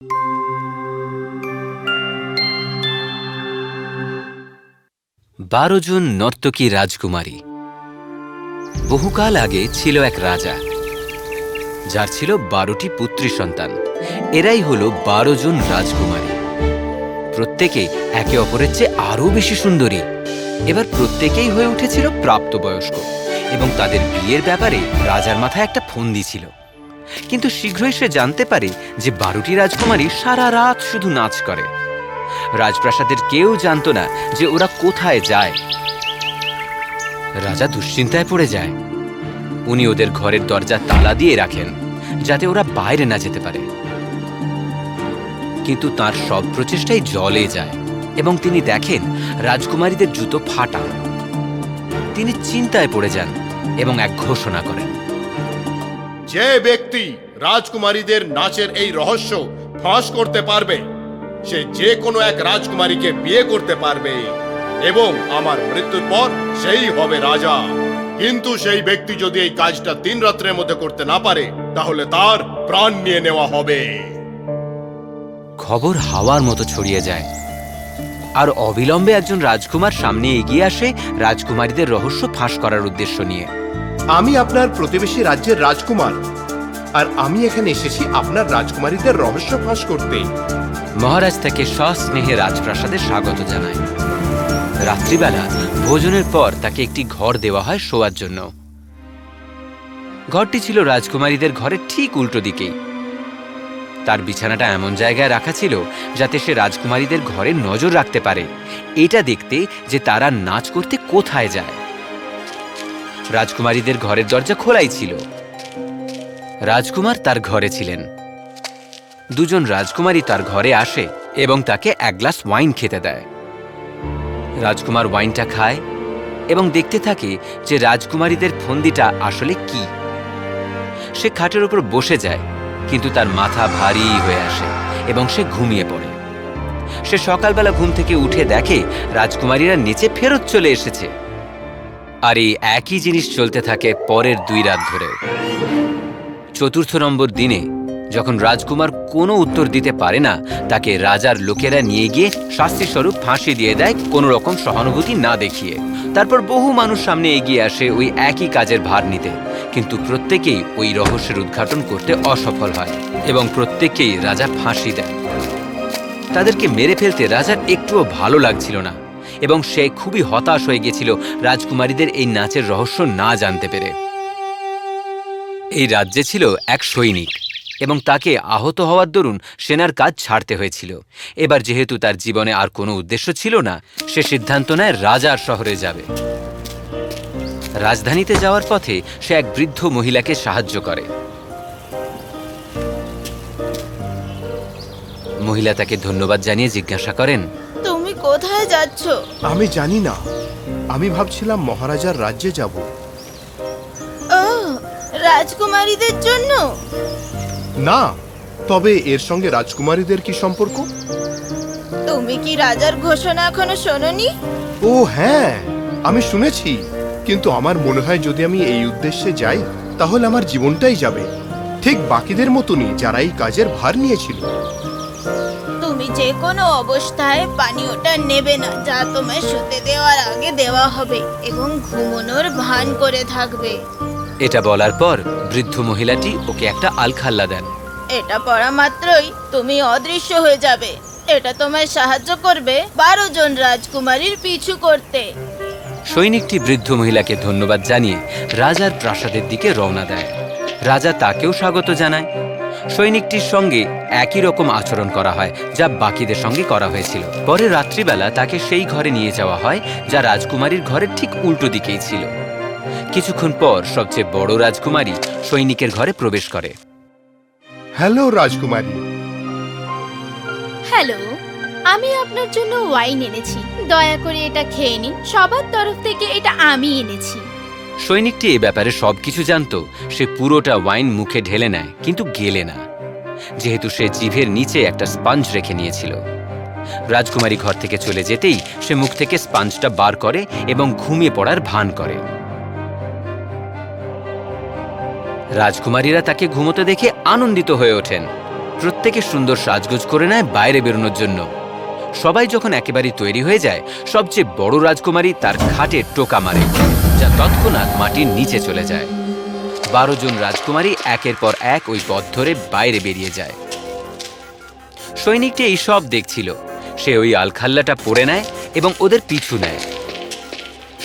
12 জন নর্তকী রাজকুমারী। বহুকাল আগে ছিল এক রাজা, যার ছিল 12টি পুত্রী সন্তান। এরাই হলো 12 জন রাজকুমারী। প্রত্যেকে একে অপরের চেয়ে আরও বেশি সুন্দরী। এবার প্রত্যেকেই হয়ে উঠেছিল প্রাপ্তবয়স্ক এবং তাদের বিয়ের ব্যাপারে রাজার মাথায় একটা ফন্দি ছিল। কিন্তু শীঘ্রই সে জানতে পারে যে 12টি রাজকুমারী সারা রাত শুধু নাচ করে। রাজপ্রাসাদের কেউ জানতো না যে ওরা কোথায় যায়। রাজা দুশ্চিন্তায় পড়ে যায়। উনি ওদের ঘরের দরজা তালা দিয়ে রাখেন যাতে ওরা বাইরে না যেতে পারে। কিন্তু তার সব প্রচেষ্টাই জলে যায় এবং তিনি দেখেন রাজকুমারীদের জুতো ফাটা। তিনি চিন্তায় পড়ে যান এবং এক ঘোষণা করেন, যে ব্যক্তি রাজকুমারীদের নাচের এই রহস্য ফাঁস করতে পারবে সে যে কোনো এক রাজকুমারীকে বিয়ে করতে পারবে এবং আমার মৃত্যুর পর সেই হবে রাজা। কিন্তু সেই ব্যক্তি যদি এই কাজটা 3 রাত্রের মধ্যে করতে না পারে তাহলে তার প্রাণ নিয়ে নেওয়া হবে। খবর হাওয়ার মতো ছড়িয়ে যায় আর অবিলম্বে একজন রাজকুমার সামনে এগিয়ে আসে রাজকুমারীদের রহস্য ফাঁস করার উদ্দেশ্য নিয়ে। আমি আপনার প্রতিবেশী রাজ্যের রাজকুমার, আর আমি এখানে এসেছি আপনার রাজকুমারীদের রহস্য ফাঁস করতে। মহারাজ তাকে সস্নেহে রাজপ্রাসাদে স্বাগত জানায়। রাত্রিবেলা ভোজনের পর তাকে একটি ঘর দেওয়া হয় শোয়ার জন্য। ঘরটি ছিল রাজকুমারীদের ঘরের ঠিক উল্টো দিকেই। তার বিছানাটা এমন জায়গায় রাখা ছিল যাতে সে রাজকুমারীদের ঘরে নজর রাখতে পারে, এটা দেখতে যে তারা নাচ করতে কোথায় যায়। রাজকুমারীদের ঘরের দরজা খোলাই ছিল। রাজকুমার তার ঘরে ছিলেন। 2 জন রাজকুমারী তার ঘরে আসে এবং তাকে এক গ্লাস ওয়াইন খেতে দেয়। রাজকুমার ওয়াইনটা খায় এবং দেখতে থাকে যে রাজকুমারীদের ফন্দিটা আসলে কি। সে খাটের উপর বসে যায়, কিন্তু তার মাথা ভারী হয়ে আসে এবং সে ঘুমিয়ে পড়ে। সে সকালবেলা ঘুম থেকে উঠে দেখে রাজকুমারীরা নিচে ফেরত চলে এসেছে। আর এই একই জিনিস চলতে থাকে পরের 2 রাত ধরে। 4র্থ নম্বর দিনে যখন রাজকুমার কোনো উত্তর দিতে পারে না, তাকে রাজার লোকেরা নিয়ে গিয়ে শাস্তিস্বরূপ ফাঁসি দিয়ে দেয়, কোনো রকম সহানুভূতি না দেখিয়ে। তারপর বহু মানুষ সামনে এগিয়ে আসে ওই একই কাজের ভার নিতে, কিন্তু প্রত্যেকেই ওই রহস্যের উদ্ঘাটন করতে অসফল হয় এবং প্রত্যেকেই রাজা ফাঁসি দেয়। তাদেরকে মেরে ফেলতে রাজার একটুও ভালো লাগছিল না এবং সে খুবই হতাশ হয়ে গেছিল রাজকুমারীদের এই নাচের রহস্য না জানতে পেরে। এই রাজ্যে ছিল এক সৈনিক এবং তাকে আহত হওয়ার দরুন সেনার কাজ ছাড়তে হয়েছিল। এবার যেহেতু তার জীবনে আর কোনো উদ্দেশ্য ছিল না, সে সিদ্ধান্ত নেয় রাজার শহরে যাবে। রাজধানীতে যাওয়ার পথে সে এক বৃদ্ধ মহিলাকে সাহায্য করে। মহিলা তাকে ধন্যবাদ জানিয়ে জিজ্ঞাসা করেন, তুমি কোথায় যাচ্ছ? আমি জানি না, আমি ভাবছিলাম মহারাজার রাজ্যে যাব। ও, রাজকুমারীদের জন্য? না, তবে এর সঙ্গে রাজকুমারীদের কি সম্পর্ক? তুমি কি রাজার ঘোষণা এখনো শোনোনি? ও হ্যাঁ, আমি শুনেছি, কিন্তু আমার মনে হয় যদি আমি এই উদ্দেশ্যে যাই তাহলে আমার জীবনটাই যাবে, ঠিক বাকিদের মতনই যারা এই কাজের ভার নিয়েছিল। তুমি যে কোনো অবস্থায় পানীয়টা নেবে না যা তোমায় শুতে দেওয়ার আগে দেওয়া হবে এবং ঘুমানোর ভান করে থাকবে। এটা বলার পর বৃদ্ধ মহিলাটি ওকে একটা আলখাল্লা দেন। এটা পড়া মাত্রই তুমি অদৃশ্য হয়ে যাবে। এটা তোমায় সাহায্য করবে 12 জন রাজকুমারীর পিছু করতে। সৈনিকটি বৃদ্ধ মহিলাকে ধন্যবাদ জানিয়ে রাজার প্রাসাদের দিকে রওনা দেয়। রাজা তাকেও স্বাগত জানায়। সৈনিকটির সঙ্গে একই রকম আচরণ করা হয় যা বাকিদের সঙ্গে করা হয়েছিল। পরে রাত্রিবেলা তাকে সেই ঘরে নিয়ে যাওয়া হয় যা রাজকুমারীর ঘরের ঠিক উল্টো দিকেই ছিল। কিছুক্ষণ পর সবচেয়ে বড় রাজকুমারী সৈনিকের ঘরে প্রবেশ করে। হ্যালো রাজকুমারী। হ্যালো, আমি আপনার জন্য ওয়াইন এনেছি, দয়া করে এটা খেয়ে নিন। সবার তরফ থেকে এটা আমি এনেছি। সৈনিকটি এ ব্যাপারে সবকিছু জানত। সে পুরোটা ওয়াইন মুখে ঢেলে নেয়, কিন্তু গেলে না, যেহেতু সে জিভের নিচে একটা স্পঞ্জ রেখে নিয়েছিল। রাজকুমারী ঘর থেকে চলে যেতেই সে মুখ থেকে স্পঞ্জটা বার করে এবং ঘুমিয়ে পড়ার ভান করে। রাজকুমারীরা তাকে ঘুমোতে দেখে আনন্দিত হয়ে ওঠেন প্রত্যেকে সুন্দর সাজগোজ করে নেয় বাইরে বেরোনোর জন্য। সবাই যখন একেবারে তৈরি হয়ে যায়, সবচেয়ে বড় রাজকুমারী তার খাটে টোকা মারে, যা তৎক্ষণাৎ মাটির নিচে চলে যায়। 12 জন রাজকুমারী একের পর এক ওই পথ ধরে বাইরে বেরিয়ে যায়। সৈনিকটি এই সব দেখছিল। সে ওই আলখাল্লাটা পরে নেয় এবং ওদের পিছু নেয়।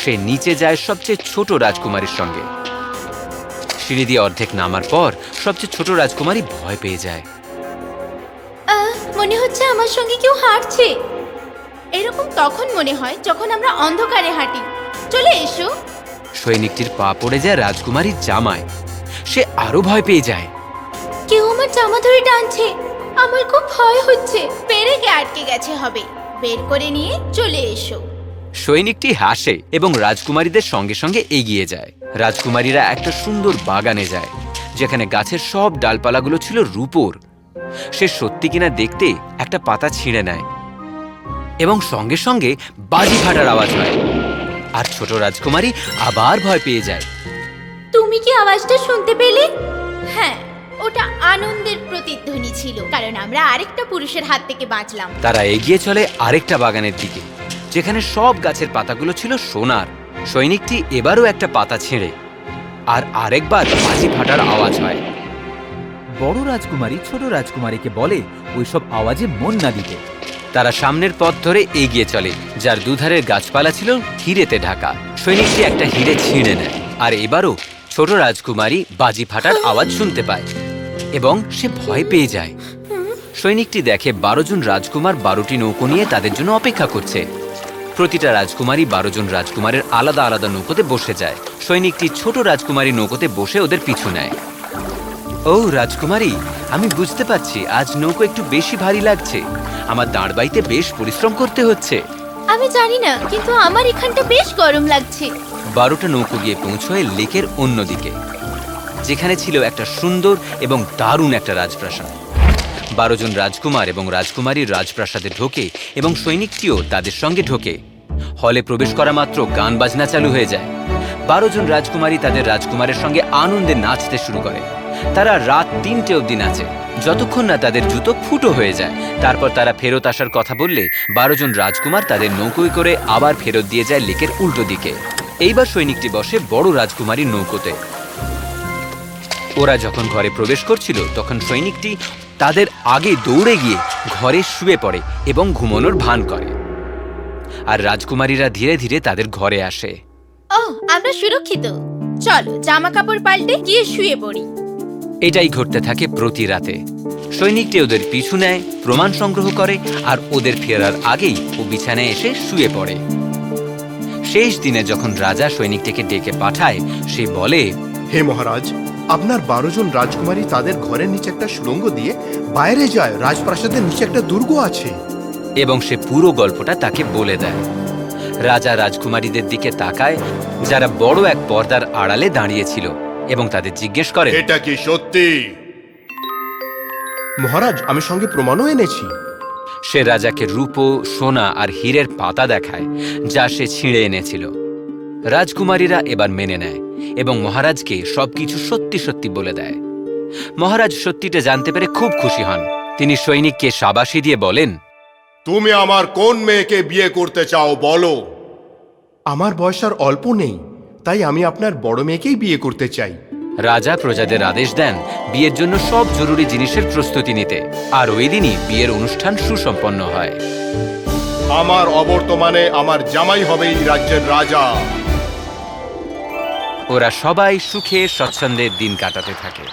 সে নিচে যায় সবচেয়ে ছোট রাজকুমারীর সঙ্গে। সিঁড়ি দিয়ে অর্ধেক নামার পর সবচেয়ে ছোট রাজকুমারী ভয় পেয়ে যায়। মনে হচ্ছে আমার সঙ্গে কেউ হাঁটছে। এরকম তখন মনে হয় যখন আমরা অন্ধকারে হাঁটি। চলে এসো। সৈনিকটির পা পড়ে যায় রাজকুমারীর জামায়। সে আরো ভয় পেয়ে যায়। কেউ আমার জামা ধরে টানছে। আমার খুব ভয় হচ্ছে। পেরেকে আটকে গেছে হবে। বের করে নিয়ে চলে এসো। সৈনিকটি হাসে এবং রাজকুমারীদের সঙ্গে সঙ্গে এগিয়ে যায়। রাজকুমারীরা একটা সুন্দর বাগানে যায়, যেখানে গাছের সব ডালপালাগুলো ছিল রূপোর। সে সত্যি কিনা দেখতে একটা পাতা ছিঁড়ে নেয় এবং সঙ্গে সঙ্গে বাজি ফাটার আওয়াজ হয়। আর ছোট রাজকুমারী আবার ভয় পেয়ে যায়। তুমি কি আওয়াজটা শুনতে পেলে? হ্যাঁ, ওটা আনন্দের প্রতিধ্বনি ছিল, কারণ আমরা আরেকটা পুরুষের হাত থেকে বাঁচলাম। তারা এগিয়ে চলে আরেকটা বাগানের দিকে, যেখানে সব গাছের পাতাগুলো ছিল সোনার। সৈনিকটি এবারও একটা পাতা ছিঁড়ে, আর আরেকবার বাজি ফাটার আওয়াজ হয়। বড় রাজকুমারী ছোট রাজকুমারীকে বলে ওইসব আওয়াজে মন না দিতে। তারা সামনের পথ ধরে এগিয়ে চলে, যার দুধারের গাছপালা ছিল হিরেতে ঢাকা। সৈনিকটি একটা হিরে ছিঁড়ে নেয়, আর এবারও ছোট রাজকুমারী বাজি ফাটার আওয়াজ শুনতে পায় এবং সে ভয় পেয়ে যায়। সৈনিকটি দেখে 12 জন রাজকুমার 12টি নৌকো নিয়ে তাদের জন্য অপেক্ষা করছে। প্রতিটা রাজকুমারী 12 জন রাজকুমারের আলাদা আলাদা নৌকোতে বসে যায়। সৈনিকটি ছোট রাজকুমারী নৌকোতে বসে ওদের পিছু নেয়। ও রাজকুমারী, আমি বুঝতে পারছি আজ নৌকো একটু বেশি ভারী লাগছে। আমার দাঁড় বাইতে বেশ পরিশ্রম করতে হচ্ছে। আমি জানি না, কিন্তু আমার এখানটা বেশ গরম লাগছে। 12টা নৌকো গিয়ে পৌঁছয় লেকের অন্যদিকে, যেখানে ছিল একটা সুন্দর এবং দারুণ একটা রাজপ্রাসাদ। 12 জন রাজকুমার এবং রাজকুমারীর রাজপ্রাসাদে ঢোকে এবং সৈনিকটিও তাদের সঙ্গে ঢোকে। হলে প্রবেশ করা মাত্র গান বাজনা চালু হয়ে যায়। 12 জন রাজকুমারী তাদের রাজকুমারের সঙ্গে আনন্দে নাচতে শুরু করে। তারা রাত 3টে অবধি নাচে, যতক্ষণ না তাদের জুতো ফুটো হয়ে যায়। তারপর তারা ফেরত আসার কথা বললে 12 জন রাজকুমার তাদের নৌকোয় করে আবার ফেরত দিয়ে যায় লেকের উল্টো দিকে। এইবার সৈনিকটি বসে বড় রাজকুমারীর নৌকোতে। ওরা যখন ঘরে প্রবেশ করছিল, তখন সৈনিকটি তাদের আগে দৌড়ে গিয়ে ঘরে শুয়ে পড়ে এবং ঘুমানোর ভান করে। আর রাজকুমারীরা ধীরে ধীরে তাদের ঘরে আসে। ও, আমরা সুরক্ষিত। চলো জামা কাপড় পাল্টে গিয়ে শুয়ে পড়ি। এটাই ঘটতে থাকে প্রতি রাতে। সৈনিকটি ওদের পিছু নেয়, প্রমাণ সংগ্রহ করে, আর ওদের ফেরার আগেই ও বিছানায় এসে শুয়ে পড়ে। শেষ দিনে যখন রাজা সৈনিকটিকে ডেকে পাঠায়, সে বলে, হে মহারাজ, আপনার 12 জন রাজকুমারী তাদের ঘরের নিচে একটা সুড়ঙ্গ দিয়ে বাইরে যায়। রাজপ্রাসাদের নিচে একটা দুর্গ আছে। এবং সে পুরো গল্পটা তাকে বলে দেয়। রাজা রাজকুমারীদের দিকে তাকায়, যারা বড় এক পর্দার আড়ালে দাঁড়িয়েছিল, এবং তাদের জিজ্ঞেস করে, এটা কি সত্যি? মহারাজ, আমি সঙ্গে প্রমাণও এনেছি। সে রাজাকে রূপো, সোনা আর হীরের পাতা দেখায়, যা সে ছিঁড়ে এনেছিল। রাজকুমারীরা এবার মেনে নেয় এবং মহারাজকে সবকিছু সত্যি সত্যি বলে দেয়। মহারাজ সত্যিটা জানতে পেরে খুব খুশি হন। তিনি সৈনিককে শাবাশি দিয়ে বলেন, তুমি আমার কোন মেয়েকে বিয়ে করতে চাও বলো। আমার বয়স আর অল্প নেই, তাই আমি আপনার বড় মেয়েকেই বিয়ে করতে চাই। রাজা প্রজাদের আদেশ দেন বিয়ের জন্য সব জরুরি জিনিসের প্রস্তুতি নিতে, আর ওই দিনই বিয়ের অনুষ্ঠান সুসম্পন্ন হয়। আমার অবর্তমানে আমার জামাই হবে এই রাজ্যের রাজা। ওরা সবাই সুখে স্বচ্ছন্দে দিন কাটাতে থাকে।